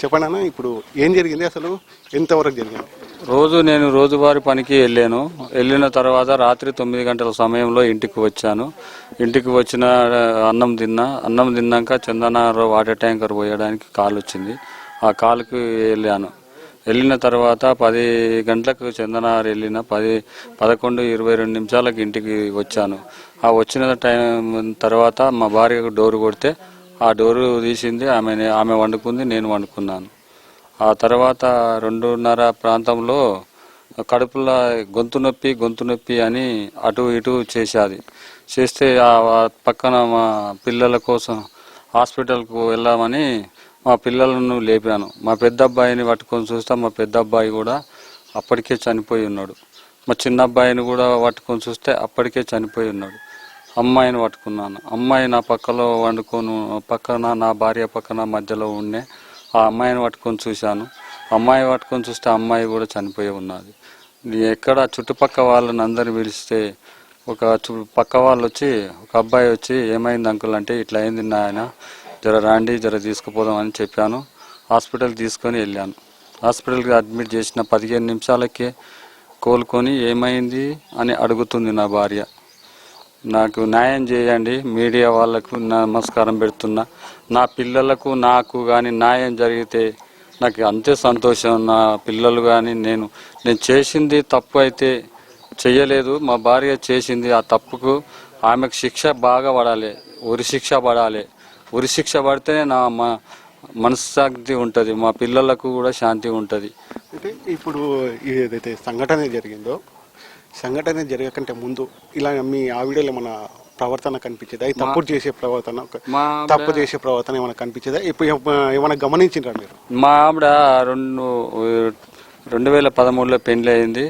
చెప్పండి అన్న, ఇప్పుడు ఏం జరిగింది, అసలు ఎంతవరకు జరిగింది? నేను రోజువారీ పనికి వెళ్ళిన తర్వాత రాత్రి 9 గంటల సమయంలో ఇంటికి వచ్చాను. ఇంటికి వచ్చిన అన్నం తిన్నాక చందనాలో వాటర్ ట్యాంకర్ పోయడానికి కాల్ వచ్చింది. ఆ కాలుకి వెళ్ళిన తర్వాత 10 గంటలకు చందనార్ వెళ్ళిన 11:22 నిమిషాలకు ఇంటికి వచ్చాను. ఆ వచ్చిన టైం తర్వాత మా భార్యకు డోరు కొడితే ఆ డోరు తీసింది. ఆమె వండుకుంది, నేను వండుకున్నాను. ఆ తర్వాత 2:30 ప్రాంతంలో కడుపులో గొంతు నొప్పి అని అటు ఇటు చేస్తే ఆ పక్కన మా పిల్లల కోసం హాస్పిటల్కు వెళ్ళామని మా పిల్లలను లేపాను. మా పెద్ద అబ్బాయిని పట్టుకొని చూస్తే మా పెద్ద అబ్బాయి కూడా అప్పటికే చనిపోయి ఉన్నాడు. మా చిన్న అబ్బాయిని కూడా పట్టుకొని చూస్తే అప్పటికే చనిపోయి ఉన్నాడు. అమ్మాయిని పట్టుకున్నాను. అమ్మాయి నా పక్కన నా భార్య పక్కన మధ్యలో ఉండే ఆ అమ్మాయిని పట్టుకొని చూశాను. అమ్మాయి పట్టుకొని చూస్తే అమ్మాయి కూడా చనిపోయి ఉన్నది. ఎక్కడ చుట్టుపక్క వాళ్ళని అందరిని పిలిస్తే పక్క వాళ్ళు వచ్చి ఒక అబ్బాయి వచ్చి ఏమైంది అంకుల్ అంటే ఇట్లా అయింది నాయన, రండి తీసుకుపోదాం అని చెప్పాను. హాస్పిటల్ తీసుకొని వెళ్ళాను. హాస్పిటల్కి అడ్మిట్ చేసిన 15 నిమిషాలకే కోలుకొని ఏమైంది అని అడుగుతుంది నా భార్య. నాకు న్యాయం చేయండి, మీడియా వాళ్లకు నమస్కారం పెడుతున్నా. నా పిల్లలకు నాకు కానీ న్యాయం జరిగితే నాకు అంతే సంతోషం. నా పిల్లలు కానీ నేను చేసింది తప్పు అయితే చెయ్యలేదు, మా భార్య చేసింది. ఆ తప్పుకు ఆమెకు శిక్ష బాగా పడాలి, ఉరి శిక్ష పడితేనే నా మనశ్శాంతి ఉంటుంది, మా పిల్లలకు కూడా శాంతి ఉంటుంది. అంటే ఇప్పుడు ఏదైతే సంఘటన జరగకంటే ముందు ఇలా మీ ఆవిడలో మన ప్రవర్తన కనిపించేదా? తప్పు చేసే ప్రవర్తన ఏమైనా కనిపించేదా? ఇప్పుడు ఏమైనా గమనించారా మీరు? మా ఆవిడ 2013లో పెళ్లి అయింది.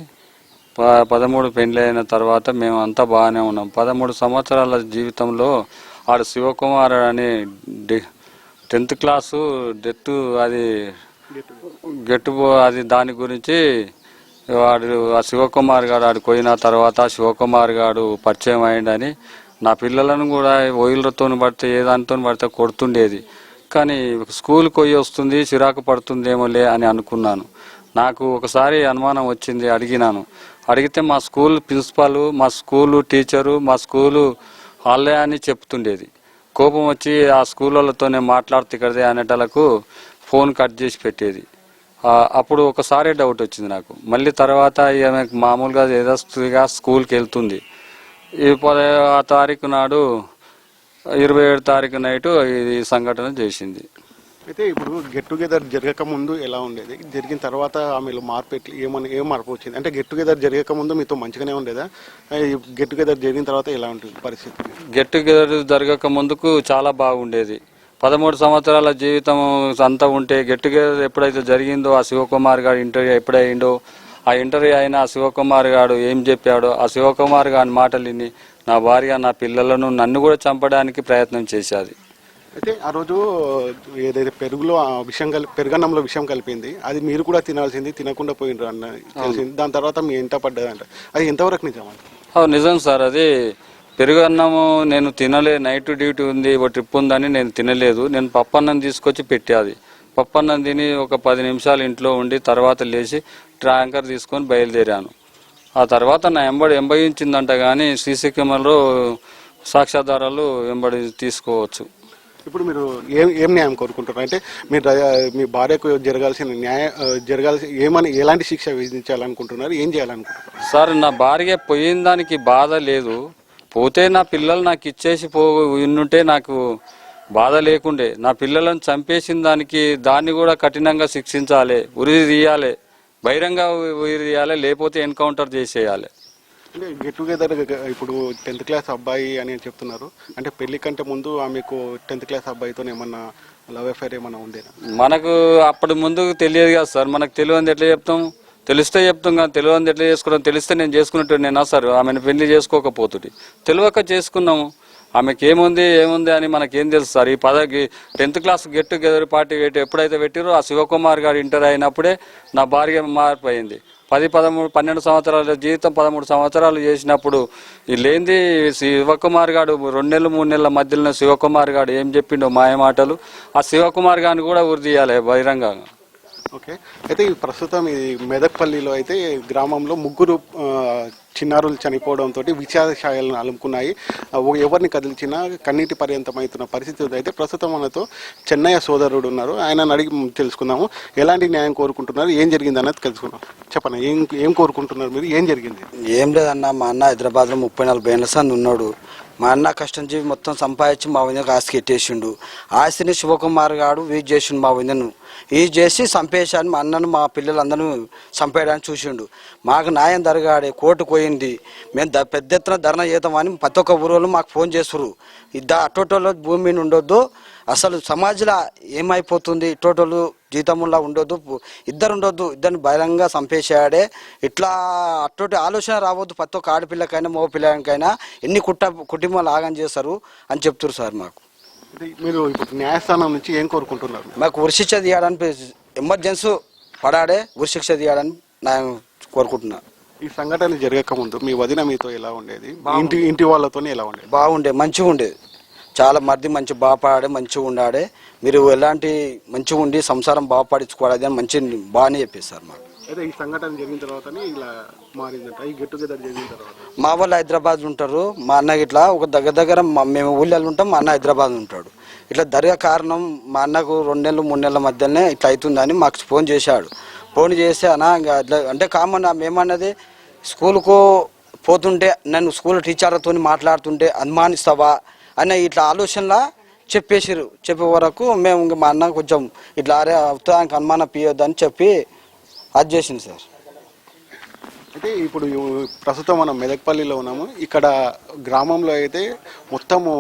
13 పెళ్లి అయిన తర్వాత మేము అంతా బాగానే ఉన్నాం. 13 సంవత్సరాల జీవితంలో ఆడు శివకుమార్ అని 10th క్లాసు అది దాని గురించి ఆ శివకుమార్ గారు ఆడు పోయిన తర్వాత శివకుమార్ గారు పరిచయం అయ్యిండని నా పిల్లలను కూడా ఓయిలతో పడితే ఏదానితో పడితే కొడుతుండేది. కానీ స్కూల్కి పోయి వస్తుంది, చిరాకు పడుతుందేమోలే అని అనుకున్నాను. నాకు ఒకసారి అనుమానం వచ్చింది, అడిగితే మా స్కూల్ ప్రిన్సిపాల్, మా స్కూలు టీచరు, మా స్కూలు వాళ్ళే అని చెప్తుండేది. కోపం వచ్చి ఆ స్కూల్ వాళ్ళతోనే మాట్లాడితే ఇక్కడదే అనేటలకు ఫోన్ కట్ చేసి పెట్టేది. అప్పుడు ఒకసారి డౌట్ వచ్చింది నాకు. మళ్ళీ తర్వాత మామూలుగా యథాస్థితిగా స్కూల్కి వెళ్తుంది. ఈ 10వ తారీఖు నాడు 27వ తారీఖు నైటు ఈ సంఘటన చేసింది. అయితే ఇప్పుడు గెట్ టుగెదర్ జరగక ముందు ఎలా ఉండేది, జరిగిన తర్వాత ఆమెలో మార్పు ఏం మార్పు వచ్చింది? అంటే గెట్ టుగెదర్ జరగక ముందు మీతో మంచిగానే ఉండేదా? గెట్ టుగెదర్ జరిగిన తర్వాత ఎలా ఉంటుంది పరిస్థితి? గెట్ టుగెదర్ జరగక ముందుకు చాలా బాగుండేది. 13 సంవత్సరాల జీవితం అంతా ఉంటే గెట్ టుగెదర్ ఎప్పుడైతే జరిగిందో ఆ శివకుమార్ గారు ఇంటర్వ్యూ ఎప్పుడైందో ఆ ఇంటర్వ్యూ అయిన ఆ శివకుమార్ గారు ఏం చెప్పాడో ఆ శివకుమార్ గారి మాటలు విని నా భార్య నా పిల్లలను నన్ను కూడా చంపడానికి ప్రయత్నం చేసేది. అయితే ఆ రోజు ఏదైతే పెరుగులో పెరుగన్నంలో విషయం కలిపింది, అది మీరు కూడా తినాల్సింది, తినకుండా పోయినరు అన్న తెలిసింది. దాని తర్వాత మీ ఎంత పడ్డదంట, అది ఎంతవరకు నిజం? నిజం సార్, అది పెరుగన్నము నేను తినలే. నైట్ డ్యూటీ ఉంది, ఒక ట్రిప్ ఉందని నేను తినలేదు. నేను పప్పన్నం తీసుకొచ్చి పెట్టేది. పప్పన్నం తిని ఒక 10 నిమిషాలు ఇంట్లో ఉండి తర్వాత లేచి ట్యాంకర్ తీసుకొని బయలుదేరాను. ఆ తర్వాత నా ఎంబడించిందంట, కానీ సీసీ కెమెరాలో సాక్ష్యాధారాలు తీసుకోవచ్చు. ఇప్పుడు మీరు ఏం న్యాయం కోరుకుంటున్నారు? అంటే మీ భార్యకు ఎలాంటి శిక్ష విధించాలనుకుంటున్నారు, ఏం చేయాలనుకుంటున్నారు? సార్, నా భార్య పోయిన దానికి బాధ లేదు, పోతే నా పిల్లలు నాకు ఇచ్చేసి ఉన్నుంటే నాకు బాధ లేకుండే. నా పిల్లలను చంపేసిన దాన్ని కూడా కఠినంగా శిక్షించాలి, ఉరి తీయాలి, బహిరంగ ఉరి తీయాలి, లేకపోతే ఎన్కౌంటర్ చేసేయాలి. అంటే గెట్ టుగెదర్ ఇప్పుడు 10th క్లాస్ అబ్బాయి అని చెప్తున్నారు. అంటే పెళ్లి కంటే ముందు ఆమెకు 10th క్లాస్ అబ్బాయితో ఏమన్నా లవ్ అఫైర్ ఏమన్నా ఉండేనా? మనకు అప్పటి ముందు తెలియదు కదా సార్. మనకు తెలియదు ఎట్లా చెప్తాం? తెలిస్తే చెప్తాం కానీ తెలియదు ఎట్లా చేసుకోవడం? తెలిస్తే నేను చేసుకున్నట్టు నేను సార్ ఆమెను పెళ్లి చేసుకోకపోతుంది. తెలియక చేసుకున్నాము. ఆమెకి ఏముంది అని మనకేం తెలుసు సార్? ఈ 10th class get together party ఎప్పుడైతే పెట్టిరో ఆ శివకుమార్ గారు ఇంటర్ అయినప్పుడే నా భార్య మారిపోయింది. 13 12 సంవత్సరాల జీవితం 13 సంవత్సరాలు చేసినప్పుడు ఈ లేనిది శివకుమార్ గారు 2 నెలలు 3 నెలల మధ్యలో శివకుమార్ గారు ఏం చెప్పిండో మాయ మాటలు, ఆ శివకుమార్ గారిని కూడా ఉరి తీయాలి బహిరంగంగా. ఓకే, అయితే ఈ ప్రస్తుతం ఈ మెదక్పల్లిలో అయితే గ్రామంలో ముగ్గురు చిన్నారులు చనిపోవడంతో విషాదాలను అలుముకున్నాయి. ఎవరిని కదిలిచినా కన్నీటి పర్యంతమవుతున్న పరిస్థితి ఉంది. అయితే ప్రస్తుతం మనతో చెన్నయ్య సోదరుడు ఉన్నారు, ఆయన అడిగి తెలుసుకుందాము. ఎలాంటి న్యాయం కోరుకుంటున్నారు, ఏం జరిగింది అన్నది తెలుసుకుందాం. చెప్పండి, ఏం కోరుకుంటున్నారు మీరు, ఏం జరిగింది? ఏం లేదన్న, మా అన్న హైదరాబాద్లో 34 ఏళ్ళ సంది ఉన్నాడు. మా అన్న కష్టం జీవి మొత్తం సంపాదించి మా వదినకు ఆస్తి ఎట్టేసిండు. ఆస్తిని శివకుమార్ గారు వీజ్ చేసిండు మా వదినను. ఈ చేసి చంపేశాను మా అన్నను, మా పిల్లలందరూ చంపేయడానికి చూసిండు. మాకు న్యాయం జరగాడే, కోర్టు పోయింది. మేము పెద్ద ఎత్తున ధర్నా చేద్దామని ప్రతి ఒక్క ఊరోళ్ళు మాకు ఫోన్ చేస్తున్నారు. అట్టోటోళ్ళు భూమి మీద ఉండొద్దు, అసలు సమాజంలో ఏమైపోతుంది, ఇట్టోటోళ్ళు జీతములా ఉండొద్దు, ఇద్దరు ఉండొద్దు, ఇద్దరిని బహిరంగంగా చంపేసాడే. ఇట్లా అట్టోటి ఆలోచన రావద్దు ప్రతి ఒక్క ఆడపిల్లకైనా మగ పిల్లకైనా. ఎన్ని కుటుంబాలు ఆగం చేస్తారు అని చెప్తారు సార్. మాకు మీరు ఇప్పుడు న్యాయస్థానం నుంచి ఏం కోరుకుంటున్నారు? మాకు ఉరిశిక్ష తీయడానికి ఎమర్జెన్సీ పడాడే, ఉరిశిక్ష తీయడానికి నేను కోరుకుంటున్నా. ఈ సంఘటన జరగక ముందు మీ వదిన మీతో ఎలా ఉండేది, ఇంటి వాళ్ళతో ఎలా ఉండేది? బాగుండే, మంచిగా ఉండేది. చాలా మంచి బాగుపడే, మంచిగా ఉండాడే. మీరు ఎలాంటి మంచిగా ఉండి సంసారం బాగుపడించుకోవాలి అని మంచి బాగానే చెప్పేస్తారు మాకు. అయితే ఈ సంఘటన జరిగిన తర్వాతనే ఇలా మారిందంట, ఈ గెట్ టుగెదర్ జరిగిన తర్వాత. మా వాళ్ళు హైదరాబాద్ ఉంటారు, మా అన్న ఇట్లా ఒక దగ్గర మేము ఊళ్ళో ఉంటాం, మా అన్న హైదరాబాద్ ఉంటాడు. ఇట్లా జరిగే కారణం మా అన్నకు 2 నెలలు 3 నెలల మధ్యనే ఇట్లా అవుతుందని మాకు ఫోన్ చేశాడు. ఫోన్ చేస్తే అన్న ఇంకా ఇట్లా అంటే కామన్ మేమన్నది, స్కూల్కు పోతుంటే నన్ను స్కూల్ టీచర్లతో మాట్లాడుతుంటే అనుమానిస్తావా అన్న ఇట్లా ఆలోచనలా చెప్పేసారు. చెప్పే వరకు మేము ఇంకా మా అన్న కొంచెం ఇట్లా అరే అవుతానికి అనుమానం పియొద్దని చెప్పి అది చేసింది సార్. అయితే ఇప్పుడు ప్రస్తుతం మనం మెదక్పల్లిలో ఉన్నాము. ఇక్కడ గ్రామంలో అయితే మొత్తము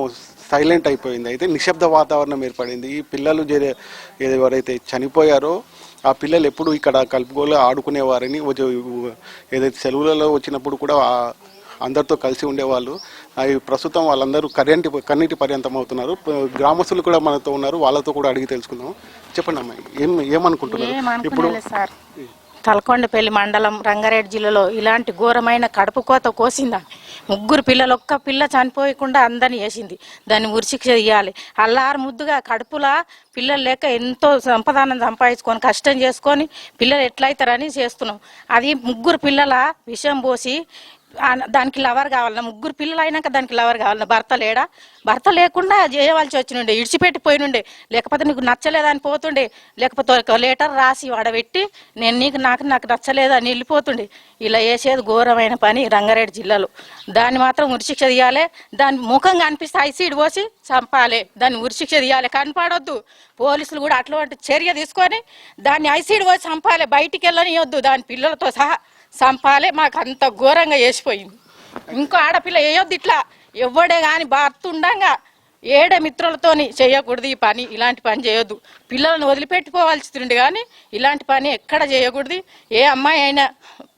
సైలెంట్ అయిపోయింది. అయితే నిశ్శబ్ద వాతావరణం ఏర్పడింది. ఈ పిల్లలు ఎవరైతే చనిపోయారో ఆ పిల్లలు ఎప్పుడు ఇక్కడ కలుపుకోలు ఆడుకునేవారని, ఏదైతే సెలవులలో వచ్చినప్పుడు కూడా అందరితో కలిసి ఉండేవాళ్ళు. అవి ప్రస్తుతం వాళ్ళందరూ కన్నీటి పర్యంతం అవుతున్నారు. గ్రామస్తులు కూడా మనతో ఉన్నారు, వాళ్ళతో కూడా అడిగి తెలుసుకుందాం. చెప్పండి అమ్మాయి, ఏమనుకుంటున్నారు ఇప్పుడు? తలకొండపల్లి మండలం రంగారెడ్డి జిల్లాలో ఇలాంటి ఘోరమైన కడుపు కోత కోసిందా? 3 పిల్లలు, ఒక్క పిల్ల చనిపోయకుండా అందరిని వేసింది. దాన్ని ఉరిశిక్ష ఇవ్వాలి. అల్లారు ముద్దుగా కడుపులా పిల్లలు లేక ఎంతో సంపదానం సంపాదించుకొని కష్టం చేసుకొని పిల్లలు ఎట్లయితారని చేస్తున్నాం. అది 3 పిల్లల విషం పోసి దానికి లవర్ కావాలన్నా, 3 పిల్లలు అయినాక దానికి లవర్ కావాలన్నా, భర్త లేడా? భర్త లేకుండా చేయవలసి వచ్చినుండే, ఇడిచిపెట్టి పోయినుండే. లేకపోతే నీకు నచ్చలేదని పోతుండే, లేకపోతే ఒక లెటర్ రాసి వాడబెట్టి నాకు నచ్చలేదని వెళ్ళిపోతుండే. ఇలా వేసేది ఘోరమైన పని రంగారెడ్డి జిల్లాలో. దాన్ని మాత్రం ఉరిశిక్ష తీయాలి. దాని ముఖంగా అనిపిస్తే ఐసీడ్ పోసి చంపాలి. దాన్ని ఉరిశిక్ష తీయాలి, కనపడొద్దు. పోలీసులు కూడా అటువంటి చర్య తీసుకొని దాన్ని ఐసీడ్ పోసి చంపాలి, బయటికి వెళ్ళనియొద్దు. దాని పిల్లలతో సహా చంపాలి. మాకు అంత ఘోరంగా వేసిపోయింది. ఇంకో ఆడపిల్ల వేయొద్దు ఇట్లా. ఎవడే కానీ భర్త ఉండంగా ఏడే మిత్రులతోని చేయకూడదు ఈ పని. ఇలాంటి పని చేయొద్దు. పిల్లలను వదిలిపెట్టుకోవాల్సింది కానీ ఇలాంటి పని ఎక్కడ చేయకూడదు. ఏ అమ్మాయి అయినా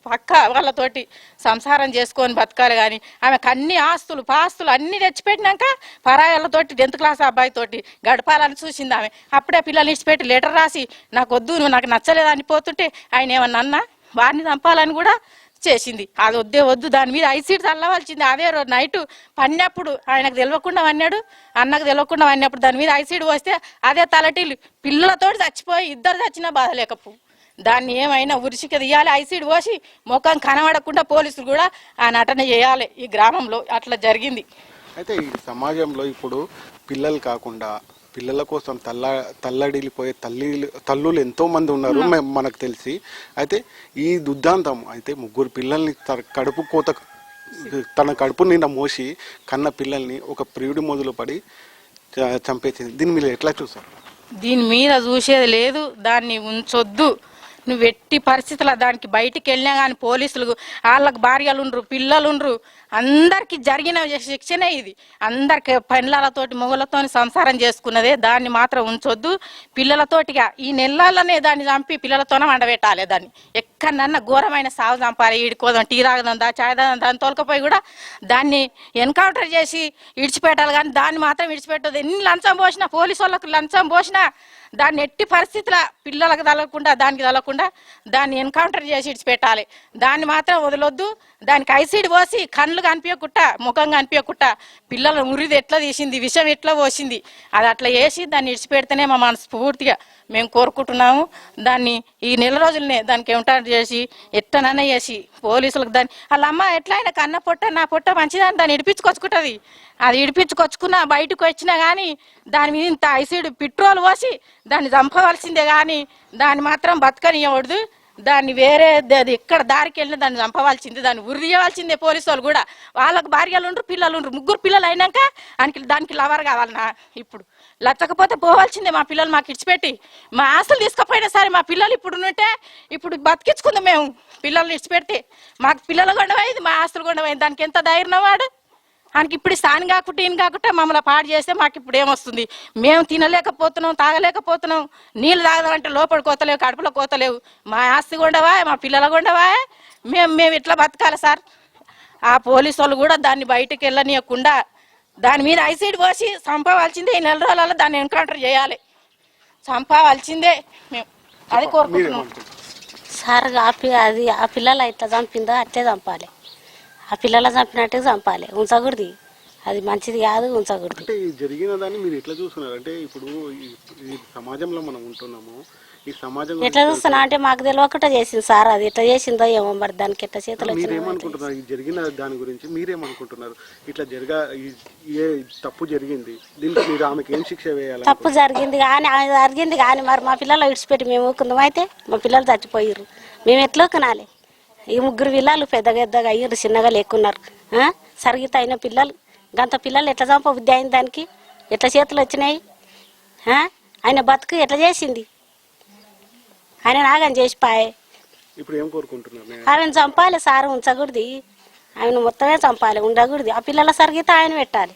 పక్క వాళ్ళతోటి సంసారం చేసుకొని బతకాలి. కానీ ఆమెకు అన్ని ఆస్తులు పాస్తులు అన్నీ తెచ్చిపెట్టినాక పరాయాలతోటి 10th క్లాస్ అబ్బాయితోటి గడపాలని చూసింది ఆమె. అప్పుడే పిల్లల్ని ఇచ్చిపెట్టి లెటర్ రాసి నాకు వద్దు, నువ్వు నాకు నచ్చలేదు అనిపోతుంటే ఆయన ఏమన్నా అన్నా వారిని చంపాలని కూడా చేసింది. అది వద్దు, దాని మీద ఐసీడ్ చల్లవలసింది. అదే రోజు నైట్ పన్నప్పుడు ఆయనకు తెలియకుండా అన్నాడు, అన్నకు తెలియకుండా అన్నప్పుడు దాని మీద ఐసీడ్ పోస్తే అదే తలటీలు పిల్లలతో చచ్చిపోయి 2 చచ్చినా బాధ లేకపో. దాన్ని ఏమైనా ఉరిశిక్ష తీయాలి, ఐసీడ్ పోసి ముఖం కనబడకుండా పోలీసులు కూడా ఆ నటన చేయాలి. ఈ గ్రామంలో అట్లా జరిగింది. అయితే ఈ సమాజంలో ఇప్పుడు పిల్లలు కాకుండా పిల్లల కోసం తల్లడిల్లిపోయే తల్లులు ఎంతో మంది ఉన్నారు మనకు తెలిసి. అయితే ఈ దుద్దాంతం అయితే 3 పిల్లల్ని తన కడుపు నిండా మోసి కన్న పిల్లల్ని ఒక ప్రియుడి మొదలు పడి చంపేసింది. దీన్ని మీరు ఎట్లా చూస్తారు? దీని మీద చూసేది లేదు, దాన్ని ఉంచొద్దు. నువ్వు ఎట్టి పరిస్థితుల్లో దానికి బయటికి వెళ్ళినా కానీ పోలీసులు వాళ్ళకి భార్యలు ఉండ్రు, పిల్లలు ఉండ్రు, అందరికి జరిగిన శిక్షనే ఇది. అందరికి పెళ్ళతోటి మొగులతో సంసారం చేసుకున్నదే. దాన్ని మాత్రం ఉంచొద్దు. పిల్లలతోటిగా ఈ నెలలనే దాన్ని చంపి పిల్లలతోనే వండబెట్టాలి. దాన్ని ఎక్కడన్నా ఘోరమైన సాగు చంపాలి. ఈడుకోదాం, టీ తాగదాం, చాయ్ తాగదాం, దాన్ని తోలుకపోయి కూడా దాన్ని ఎన్కౌంటర్ చేసి ఇడిచిపెట్టాలి. కానీ దాన్ని మాత్రం ఇడిచిపెట్టదు. ఎన్ని లంచం పోసినా, పోలీసు వాళ్ళకు లంచం పోసినా దాన్ని ఎట్టి పరిస్థితుల పిల్లలకు తగలకుండా దానికి తగలకుండా దాన్ని ఎన్కౌంటర్ చేసి ఇడిచిపెట్టాలి. దాన్ని మాత్రం వదలొద్దు. దానికి ఐసీడ్ పోసి కళ్ళు కనిపించకుండా ముఖం కనిపించకుండా పిల్లల ఉరిది ఎట్లా తీసింది, విషం ఎట్లా పోసింది, అది అట్లా వేసి దాన్ని ఇడిచిపెడితేనే మా మనస్ఫూర్తిగా మేము కోరుకుంటున్నాము. దాన్ని ఈ నెల రోజులనే దానికి ఎన్కౌంటర్ చేసి ఎట్టనన్నా చేసి పోలీసులకు దాన్ని వాళ్ళ అమ్మ ఎట్లా అయినా కన్న పొట్ట నా పొట్ట మంచిదని దాన్ని ఇడిపించుకొచ్చుకుంటుంది. అది ఇడిపించుకొచ్చుకున్నా బయటకు వచ్చినా కానీ దాని మీద ఇంత ఐసీడ్ పెట్రోల్ పోసి దాన్ని చంపవలసిందే కానీ దాన్ని మాత్రం బతకనియకూడదు. దాన్ని వేరే ఎక్కడ దారికి వెళ్ళినా దాన్ని చంపవలసిందే, దాన్ని ఉరి తీయవలసిందే. పోలీసు వాళ్ళు కూడా వాళ్ళకు భార్యలు ఉండరు, పిల్లలు ఉండరు. 3 పిల్లలు అయినాక దానికి లవర్ కావాలన్నా ఇప్పుడు లచ్చకపోతే పోవాల్సిందే. మా పిల్లలు మాకు ఇడిచిపెట్టి మా ఆస్తులు తీసుకుపోయినా సరే మా పిల్లలు ఇప్పుడు బతికించుకుందాం మేము. పిల్లల్ని ఇడిచిపెడితే మాకు పిల్లలు కొండవైంది, మా ఆస్తులు కొండవైంది. దానికి ఎంత ధైర్యం వాడు ఆయనకి ఇప్పుడు సాని కాకుండా ఈయన కాకుండా మమ్మల్ని పాడు చేస్తే మాకు ఇప్పుడు ఏమొస్తుంది? మేము తినలేకపోతున్నాం, తాగలేకపోతున్నాం, నీళ్ళు తాగదామంటే లోపల కోతలేవు, కడుపులో కోతలేవు. మా ఆస్తి కొండవా, మా పిల్లల కొండవా, మేము ఇట్లా బతకాలి సార్. ఆ పోలీసు వాళ్ళు కూడా దాన్ని బయటకు వెళ్ళనీయకుండా దాని మీద ఐసీడ్ పోసి చంపవలసిందే. ఈ 4 రోజులలో దాన్ని ఎన్కౌంటర్ చేయాలి, చంపవలసిందే మేము అది కోరుకుంటున్నాం సార్. అది ఆ పిల్లలు ఇట్లా చంపిందో అట్లే చంపాలి, ఆ పిల్లలు చంపినట్టే చంపాలి, ఉంచకూడదు. అది మంచిది కాదు, ఉంచకూడదు. అంటే జరిగిన దాన్ని మీరు ఎట్లా చూస్తున్నారు? అంటే ఇప్పుడు ఈ సమాజంలో మనం ఉంటున్నాము, ఈ సమాజంలో ఎట్లా చూస్తున్నా అంటే మాకు తెలియకుండా చేసింది సార్. అది ఎట్లా చేసిందో ఏమో మరి, దానికి ఎట్లా చేతులు మీరేమనుకుంటున్నారు? ఈ జరిగిన దాని గురించి మీరేమనుకుంటున్నారు? ఇట్లా ఏ తప్పు జరిగింది, దీనికి మీరు ఆమెకి ఏం శిక్ష వేయాలి? తప్పు జరిగింది కానీ మరి మా పిల్లలు విడిచిపెట్టి మేము ఊకుందాం. అయితే మా పిల్లలు చచ్చిపోయారు, మేము ఎట్లా ఊకనాలి? ఈ 3 పిల్లలు పెద్దగా అయ్యారు, చిన్నగా లేకున్నారు. సరిగిత అయిన పిల్లలు, గంత పిల్లలు ఎట్లా చంప బుద్ధి అయింది దానికి? ఎట్లా చేతులు వచ్చినాయి? ఆయన బతుకు ఎట్లా చేసింది? ఆయన నాగని చేసిపాయే. ఇప్పుడు ఏం కోరుకుంటున్నారు? ఆమెను చంపాలి సార్, ఉంచకూడదు. ఆమెను మొత్తమే చంపాలి, ఉండకూడదు. ఆ పిల్లల సరిగిత ఆయన పెట్టాలి.